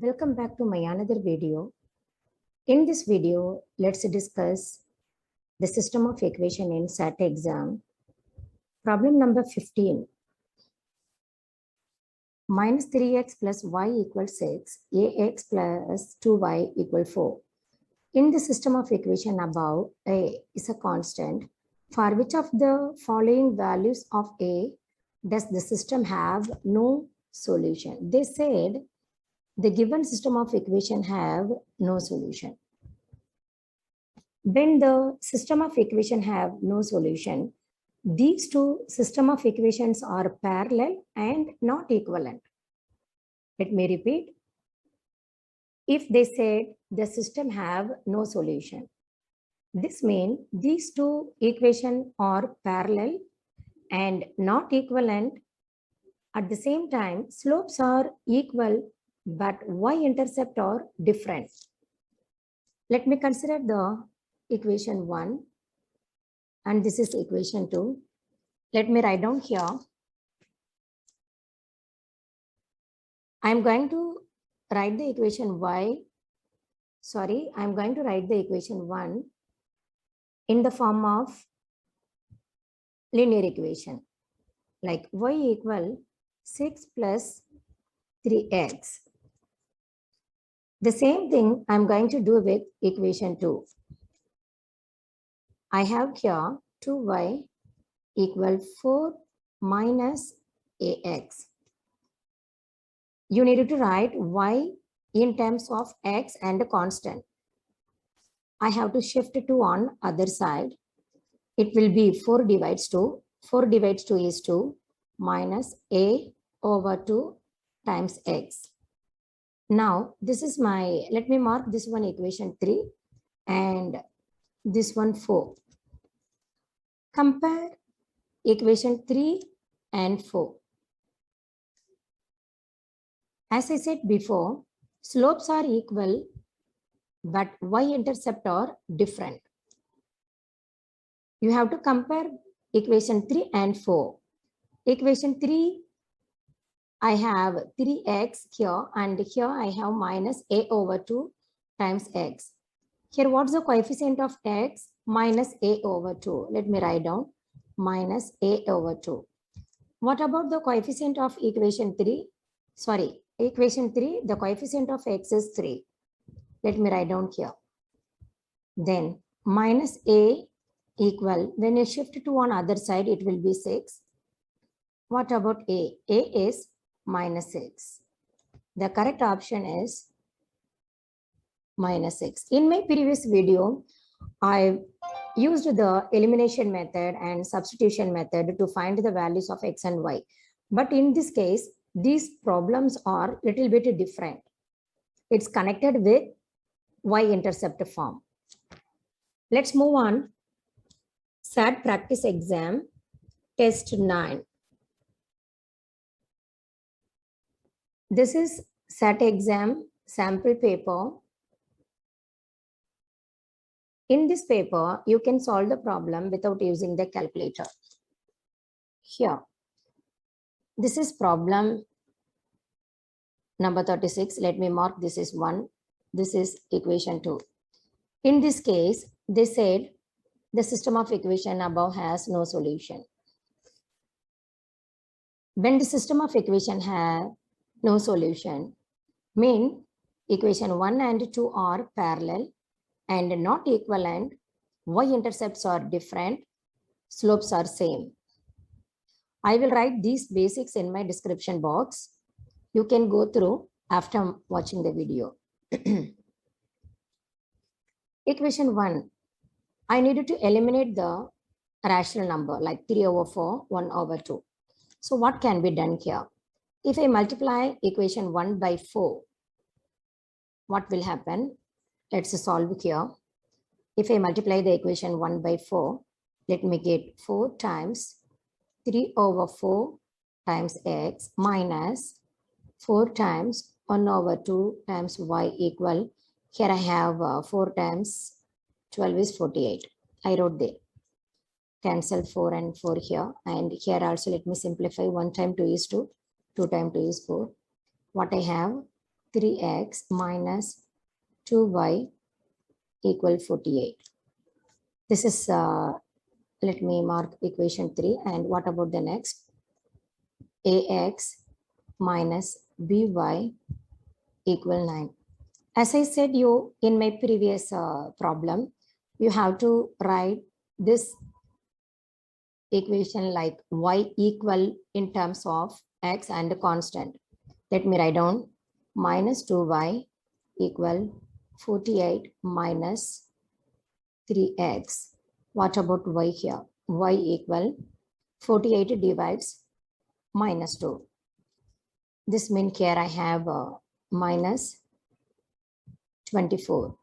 Welcome back to my another video. In this video, let's discuss the system of equation in SAT exam. Problem number 15. Minus 3x plus y equals 6, ax plus 2y equals 4. In the system of equation above, a is a constant. For which of the following values of a does the system have no solution? They said the given system of equation have no solution. When the system of equation have no solution, these two system of equations are parallel and not equivalent. Let me repeat. If they said the system have no solution, this means these two equations are parallel and not equivalent. At the same time, slopes are equal, but y-intercept are different. Let me consider the equation 1, and this is equation 2. Let me write down here. I am going to write the equation I am going to write the equation 1 in the form of linear equation, like y equal 6 plus 3x. The same thing I'm going to do with equation 2. I have here 2y equal 4 minus ax. You need to write y in terms of x and a constant. I have to shift 2 on other side. It will be 4 divides 2. 4 divides 2 is 2 minus a over 2 times x. Now, this is my, let me mark this one equation 3 and this one 4. Compare equation 3 and 4. As I said before, slopes are equal, but y-intercept are different. You have to compare equation 3 and 4. Equation 3, I have 3x here, and here I have minus a over 2 times x. Here, what's the coefficient of x? Minus a over 2. Let me write down minus a over 2. What about the coefficient of equation 3? Sorry, equation 3, the coefficient of x is 3. Let me write down here. Then minus a equal, when you shift to on other side, it will be 6. What about a? A is minus 6. The correct option is minus 6. In my previous video, I used the elimination method and substitution method to find the values of x and y. But in this case, these problems are a little bit different. It's connected with y-intercept form. Let's move on. SAT practice exam, test 9. This is SAT exam sample paper. In this paper, you can solve the problem without using the calculator. Here, this is problem number 36. Let me mark this is 1. This is equation 2. In this case, they said the system of equation above has no solution. When the system of equation have no solution, mean equation 1 and 2 are parallel and not equivalent, y-intercepts are different, slopes are same. I will write these basics in my description box. You can go through after watching the video. Equation 1, I needed to eliminate the rational number like 3 over 4, 1 over 2. So what can be done here? If I multiply equation 1 by 4, what will happen? Let's solve here. If I multiply the equation 1 by 4, let me get 4 times 3 over 4 times x minus 4 times 1 over 2 times y equal. Here I have 4 times 12 is 48. I wrote there. Cancel 4 and 4 here. And here also let me simplify. 1 times 2 is 2. 2 times 2 is 4. What I have? 3x minus 2y equal 48. This is, let me mark equation 3. And what about the next? Ax minus by equal 9. As I said you in my previous problem, you have to write this equation like y equal in terms of x and constant. Let me write down minus 2y equal 48 minus 3x. What about y here? Y equal 48 divides minus 2. This means here I have minus 24.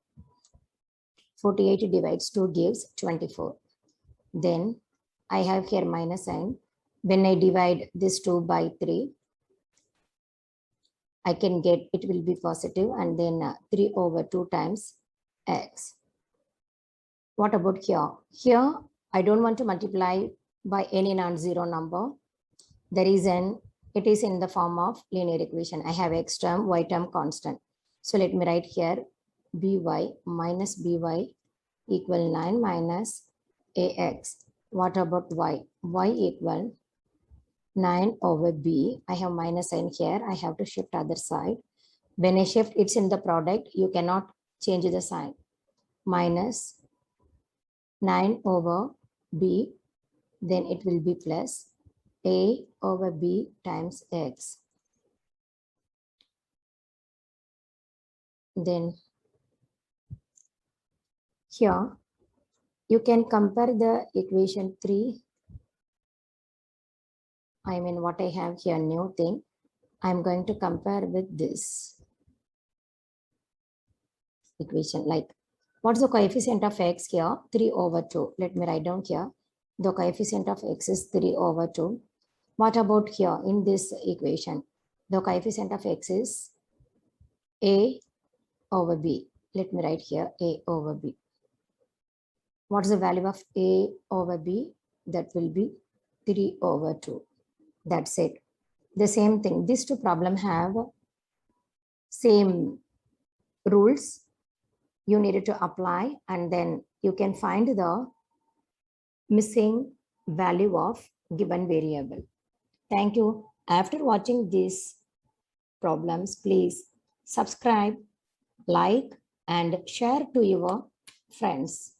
48 divides 2 gives 24. Then I have here minus sign. When I divide this 2 by 3, I can get, it will be positive, and then 3 over 2 times x. What about here? Here, I don't want to multiply by any non-zero number. The reason it is in the form of linear equation. I have x term, y term constant. So let me write here by minus by equal 9 minus ax. What about y? Y equal 9 over b. I have minus sign here. I have to shift other side. When I shift, it's in the product. You cannot change the sign. Minus 9 over b. Then it will be plus a over b times x. Then here you can compare the equation 3. I mean, what I have here, new thing. I'm going to compare with this equation. Like, what's the coefficient of x here? 3 over 2. Let me write down here. The coefficient of x is 3 over 2. What about here in this equation? The coefficient of x is a over b. Let me write here a over b. What's the value of a over b? That will be 3 over 2. That's it. The same thing. These two problems have same rules. You needed to apply, and then you can find the missing value of given variable. Thank you. After watching these problems, please subscribe, like, and share to your friends.